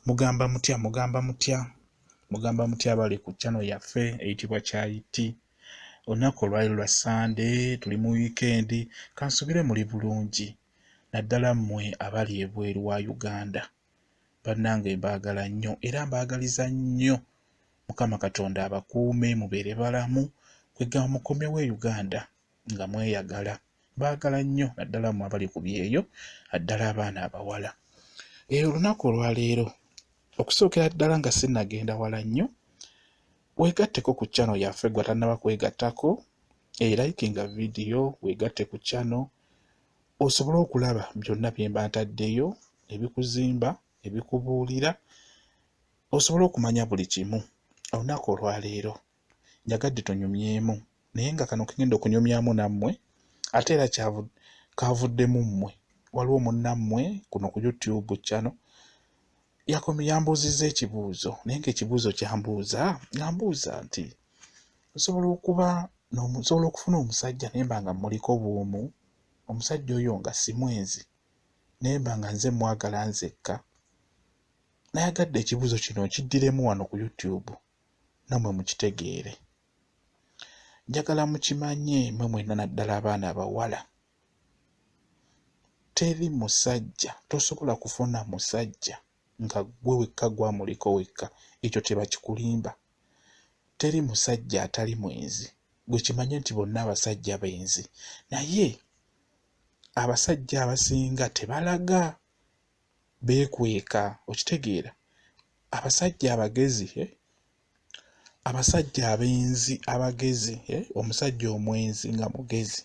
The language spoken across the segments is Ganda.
Mugamba mutya bali ku channel yaffe eyitibwa Kyayiti. Olunaku olwali lwa Sunday, tuli mu weekend, kansubire muli bulungi. Naddala mmwe abali ebweru wa Uganda. Bannange mbaagala nnyo era mbaagaliza nnyo. Mukama Katonda abakuume mubeere balamu, kwegamba mukomyewo e Uganda nga mweyagala. Mbaagala nnyo naddala mmwe abali ku byeyo, naddala abaana abawala. Olunaku olwaleero okusookera ddala nga sinnagenda wala nnyo, weegatteko ku channel yaffe gwe tannaba kwegattako, likinga vidiyo, weegatte ku channel osobole okulaba byonna bye mba ntaddeyo, ebikuzimba, ebikubuulira, osobole okumanya buli kimu. Olunaku olwaleero njagadde tonyumyemu, naye nga kano kegenda okunyumyamu nammwe ate era kavuddemu mmwe. Waliwo munnammwe kuno ku YouTube channel yambuuzizza ekibuuzo, naye ng'ekibuuzo kyambuuza nti osobola okufuna omusajja naye mba nga muliko bwomu, omusajja oyo nga si mwenzi, naye mba nga nze mwagala nzekka. Nayagadde ekibuuzo kino kiddiremu wano ku YouTube nammwe mukitegeere. Njagala mukimanye mmwe mwenna naddala abaana abawala, teri musajja, tosobola kufuna musajja nga gwe wekka gwamuliko wekka, ekyo tebakikulimba. Teri musajja atali mwenzi, gwe kimanye nti bonna abasajja benzi, naye abasajja abasinga tebalaga, beekweka, okitegeera. Abasajja abagezi, abasajja abenzi abagezi, omusajja omwenzi nga mugezi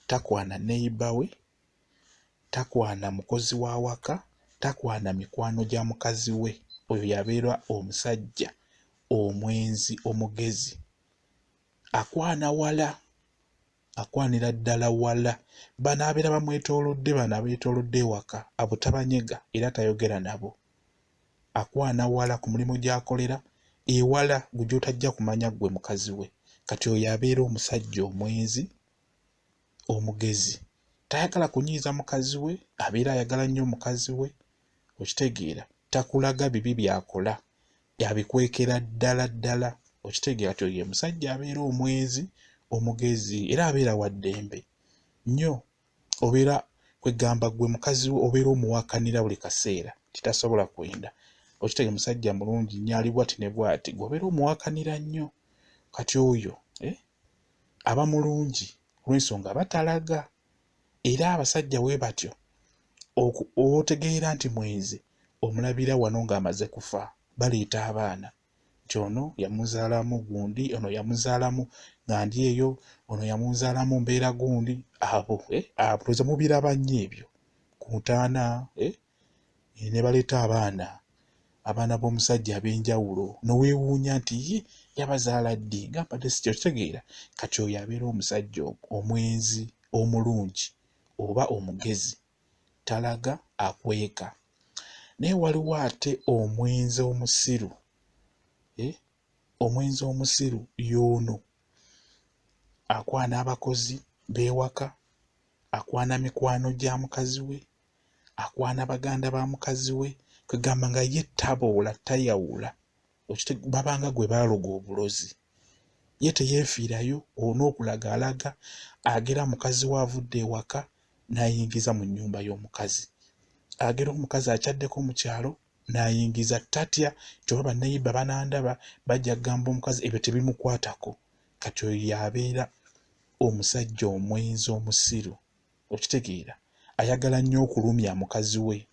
takwana neiba we, takwana mukozi wa waka, takwana mikwano gya mukazi we. Oyo yabeera omusajja omwenzi omugezi. Akwana wala, akwanira ddala wala. Bano abeera bamwetoolodde, bano abeetoolodde ewaka, abo tabanyega era tayogera nabo. Akwana wala ku mulimu gy'akolera ewala gwe gy'otajja kumanya gwe mukazi we. Kati oyo abeera omusajja omwenzi omugezi. Tayagala kunyiiza mukazi we, abeera ayagala nnyo mukazi we, okitegeera. Takulaga bibi byakola, yabikwekera ddala ddala, okitegeera. Kati oyo musajja abeera omwenzi omugezi era abeera wa ddembe nnyo. Obeera kwegamba gwe mukazi we obeera omuwakanira buli kaseera kitasobola kwenda, okitegeera. Musajja mulungi nnyo ali bwati ne bwati, gwobeera omuwakanira nnyo. Kati oyo aba mulungi olw'ensonga batalaga. Era abasajja bwe batyo otegeera nti mwenzi omulabira wano ng'amaze kufa, baleeta abaana nti ono yamuzaalamu gundi, ono yamuzaalamu nga ndi eyo, ono yamuzaalamu mbeera gundi. Abo tulowooza mubiraba nnyo ebyo ku ntaana, ne baleeta abaana b'omusajja ab'enjawulo, noweewuunya nti yabazaala ddi nga mbadde sikyo, kitegeera. Kati oyo abeera omusajja omwenzi omulungi oba omugezi, talaga, akweka. Naye waliwo ate omwenzi omusiru. Omwenzi omusiru y'ono akwana abakozi b'ewaka, akwana mikwano gya mukazi we, akwana baganda ba mukazi we, kwegamba nga ye taboola, tayawula. Babanga gwe baaloga obulozi, ye teyeefiirayo. Onookulaga alaga, agera mukazi we avudde ewaka n'ayingiza mu nnyumba y'omukazi, agera omukazi akyaddeko mu kyalo n'ayingiza. Tatya nti oba bannayiba banandaba bajja kugamba omukazi, ebyo tebimukwatako. Kati oyo yabeera omusajja omwenzi omusiru, okitegeera. Ayagala nnyo okulumya mukazi we,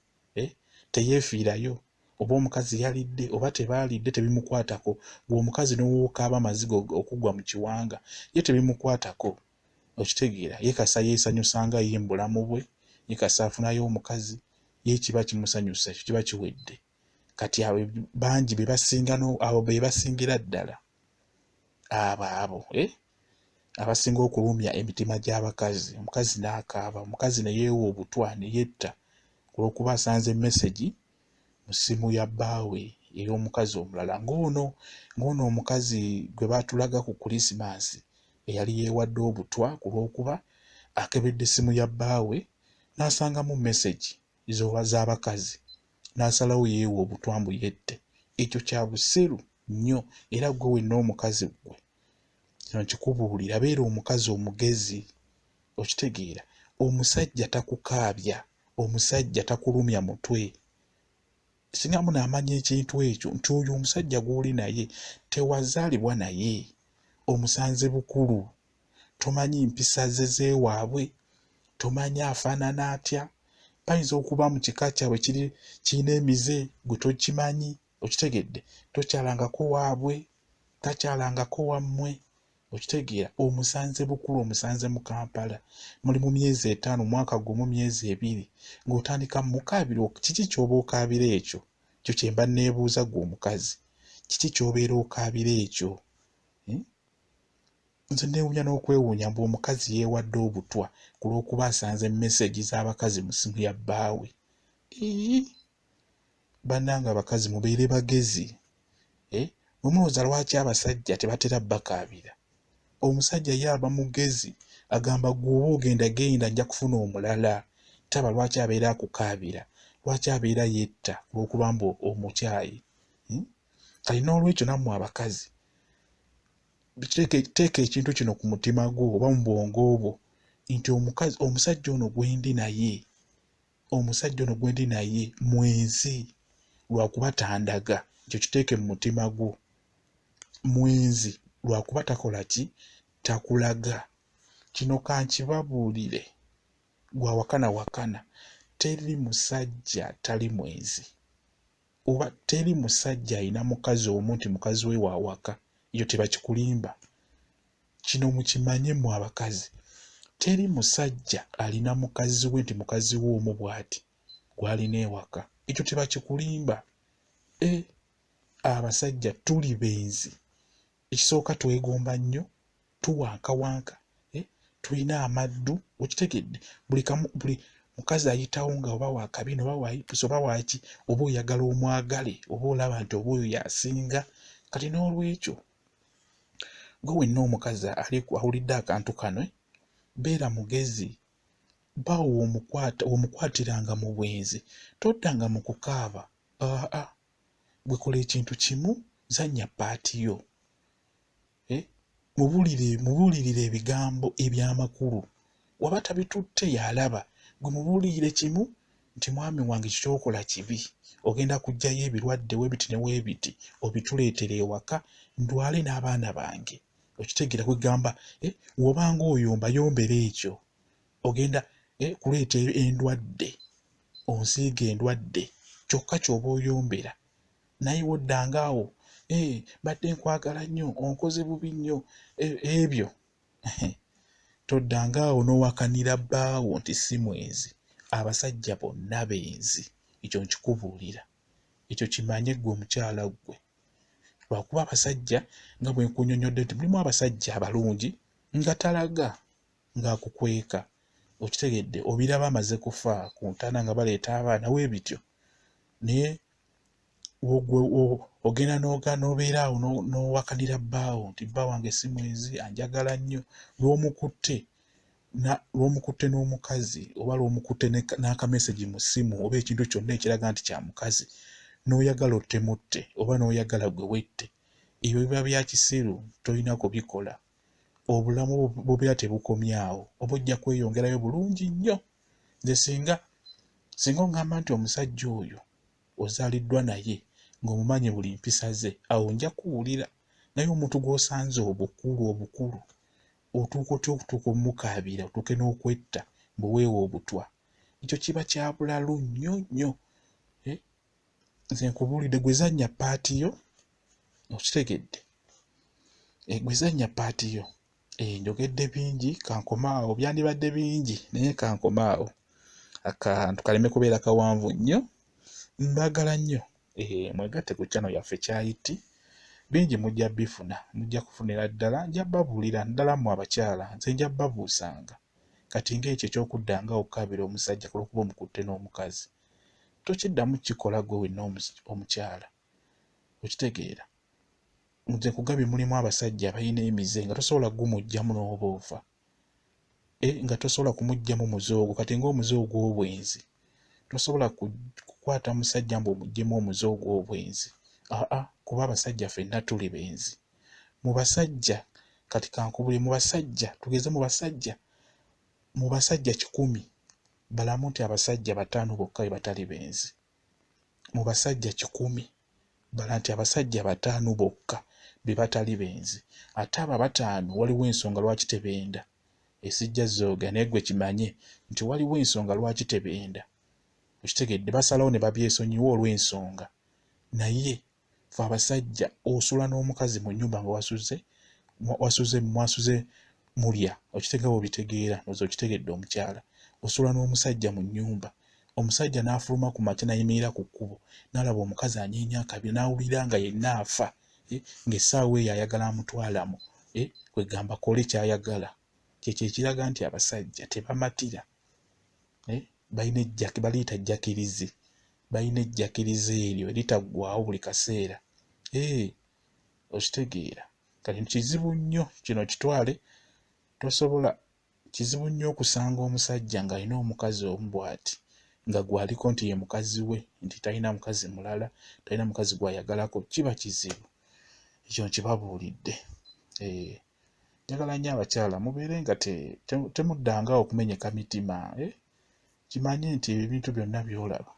teyeefiirayo. Oba omukazi yalidde oba tebaalidde tebimukwatako. Ng'omukazi n'owookaaba amazigo okugwa mu kiwanga, ye tebimukwatako, okitegeera. Ye kasa yeesanyusa nga ye mu bulamu bwe, ye kasa afunayo omukazi, ye kiba kimusanyusa, ekyo kiba kiwedde. Kati abo bangi be basinga, abo be basingira ddala abo abasinga okulumya emitima gy'abakazi. Omukazi n'akaaba, omukazi ne yeewa obutwa ne yetta olw'okuba asanze message mu ssimu ya bbaawe ey'omukazi omulala, ng'ono omukazi gwe baatulaga ku Krisimansi eyali yeewadde obutwa ku lw'okuba akebedde essimu ya bbaawe n'asangamu message z'abakazi n'asalawo yeewa obutwambu yette. Ekyo kya buseru nnyo era gwe wenna omukazi gwe kino nkikubuulira beera omukazi omugezi. Okitegeera, omusajja takukaabya, omusajja takulumya mutwe. Singa munaamanya ekintu ekyo nti oyo omusajja gw'oli naye tewazaalibwa naye, omusanze bukulu, tomanyi mpisa ze z'ewaabwe, tomanyi afaanana atya. Bayinza okuba mu kika kyabwe kirina emize gwe tokimanyi. Okitegedde, tokyalangako waabwe, takyalangako wammwe. Okitegeera, omusanze bukulu, omusanze mu Kampala. Muli mu myezi 5, mwaka gumu, myezi 2 ng'otandika mukaabira. Kiki ky'oba okaabira ekyo? Kyo kye mba neebuuza gwe omukazi. Kiki ky'obeera okaabira ekyo? Nze neewuunya n'okwewuunya mbu omukazi yeewadde obutwa ku lw'okuba asanze message z'abakazi mu ssimu ya bbaawe. Bannange abakazi mubeere bagezi. Bwe mulowooza lwaki abasajja tebatera bakaabira? Omusajja ye aba mugezi, agamba gw'oba genda nja kufuna omulala. Taba lwaki abeera akukaabira, lwaki abeera yetta olw'okuba mbu omukyayi. Kale n'olwekyo nammwe abakazi teeka ekintu kino ku mutima gwo oba mu bwongo bwo nti omusajja ono gwe ndi naye mwenzi, lwakuba tandaga. Ekyo kiteeke mu mutima gwo. Mwenzi lwakuba takola ki? Takulaga. Kino kankibabuulire gwa wakana. Teri musajja tali mwenzi, oba teri musajja alina mukazi omu nti mukazi we waawaka. Ekyo tebakikulimba. Kino mukimanye mu abakazi. Teri musajja alina mukazi we nti mukazi we omu bw'ati gw'alina ewaka. Ekyo tebakikulimba. Abasajja tuli benzi. Ekisooka twegomba nnyo, tuwankawanka, tulina amaddu. Okitegedde, buli mukazi ayitawo nga oba wakabina oba wayipusa oba waki, oba oyagala omwagale, oba olaba nti oba oyo yasinga. Kati n'olwekyo gwe wenna omukazi awulidde akantu kano, beera mugezi. Bawo omukwatiranga mu bwenzi, toddanga mu kukaaba. Bwe kola ekintu kimu, zanya paati yo. Mubuulirire ebigambo eby'amakulu. Waba tabitutte yalaba, gwe mubuulirire kimu nti mwami wange kikyokola kibi, ogenda kuggyayo ebirwadde weebiti ne weebiti obituleetera ewaka ndwale n'abaana bange. Okitegeera kwegamba wobanga oyomba yombera ekyo, ogenda kuleeta endwadde, onsiiga endwadde, kyokka ky'oba oyombera. Naye woddanga awo, badde nkwagala nnyo, onkoze bubi nnyo, ebyo toddanga awo n'owakanira bbaawo nti si mwenzi. Abasajja bonna benzi. Ekyo nkikubuulira, ekyo kimanye gwe omukyala gwe. Lwakuba abasajja nga bwe nkunnyonnyodde nti mulimu abasajja abalungi nga talaga, ng'akukweka. Okitegedde, obiraba amaze kufa ku ntaana nga baleeta abaana weebityo, naye ogenda n'obeera awo n'owakanira bbaawo nti bba wange si mwenzi, anjagala nnyo. Lw'omukutte n'omukazi oba lw'omukutte n'akamesegi mu ssimu oba ekintu kyonna ekiraga nti kya mukazi, n'oyagala ottemutte oba n'oyagala gwe wette, ebyo biba bya kiseru, tolina kubikola. Obulamu bubeera tebukomyawo, oba ojja kweyongerayo bulungi nnyo. Nze singa oŋŋamba nti omusajja oyo ozaaliddwa naye ng'omumanyi buli mpisa ze, awo nja kuwulira. Naye omuntu gw'osanze obukulu otuuka otya okutuuka omukaabira, otuuke n'okwetta mbu weewa obutwa, ekyo kiba kya bulalu nnyo. Nze nkubuulidde, gwe zannya paati yo. Okitegedde, gwe zannya paati yo. Njogedde bingi, kankomaawo. Byandibadde bingi naye kankomaawo. Akantu kaleme kubeera kawanvu nnyo. Mbagala nnyo. Mwegatte ku channel yaffe Kyayiti. Bingi mujja bifuna, mujja kufunira ddala, nja babuulira ddala mu abakyala. Nze nja babuusanga. Kati ng'ekyo eky'okudda nga okukaabira omusajja ku lw'okuba omukutte n'omukazi, tokiddamu kikola gwe wenna omukyala. Okitegeera, nze kugabye mulimu abasajja abalina emize nga tosobola gumuggyamu n'oba ofa, nga tosobola kumuggyamu muze ogwo. Kati ng'omuze ogw'obwenzi tosobola kukwata musajja mbu omuggyemu omuze ogw'obwenzi. Kuba abasajja ffenna tuli benzi. Mu basajja kati kankubule, mu basajja tugeze mu basajja 100 balamu nti abasajja 5 bokka be batali benzi. Mu basajja 10 bala nti abasajja 5 bokka be batali benzi. Ate abo 5 waliwo ensonga lwaki tebenda. Esijja zooga naye gwe kimanye nti waliwo ensonga lwaki tebenda. Okitegedde, basalawo ne babyesonyiwa olw'ensonga. Naye fe abasajja osula n'omukazi mu nnyumba nga mwasuze mulya. Okitegeera obitegeera, nozo okitegedde omukyala. Osula n'omusajja mu nnyumba. Omusajja n'afuluma ku makya n'ayimirira ku kkubo. N'alaba omukazi anyeenya akabya n'awulira nga yenna afa. Ng'essaawa eyo ayagala amutwalamu. Kwegamba kole ky'ayagala. Kyekyo ekiraga nti abasajja tebamatira. Balina baliyita jjakirizi. Balina ejjakirizi eryo eritaggwaawo buli kaseera. Okitegeera. Kati kizibu nnyo kino kitwale. Tosobola, kizibu nnyo okusanga omusajja ng'alina omukazi omu bw'ati nga gwaliko nti ye mukazi we, nti talina mukazi mulala, talina mukazi gw'ayagalako. Kiba kizibu. Ekyo nkibabuulidde. Njagala nnyo abakyala mubeere nga temuddanga okumenyeka mitima. Kimanye nti ebintu byonna by'olaba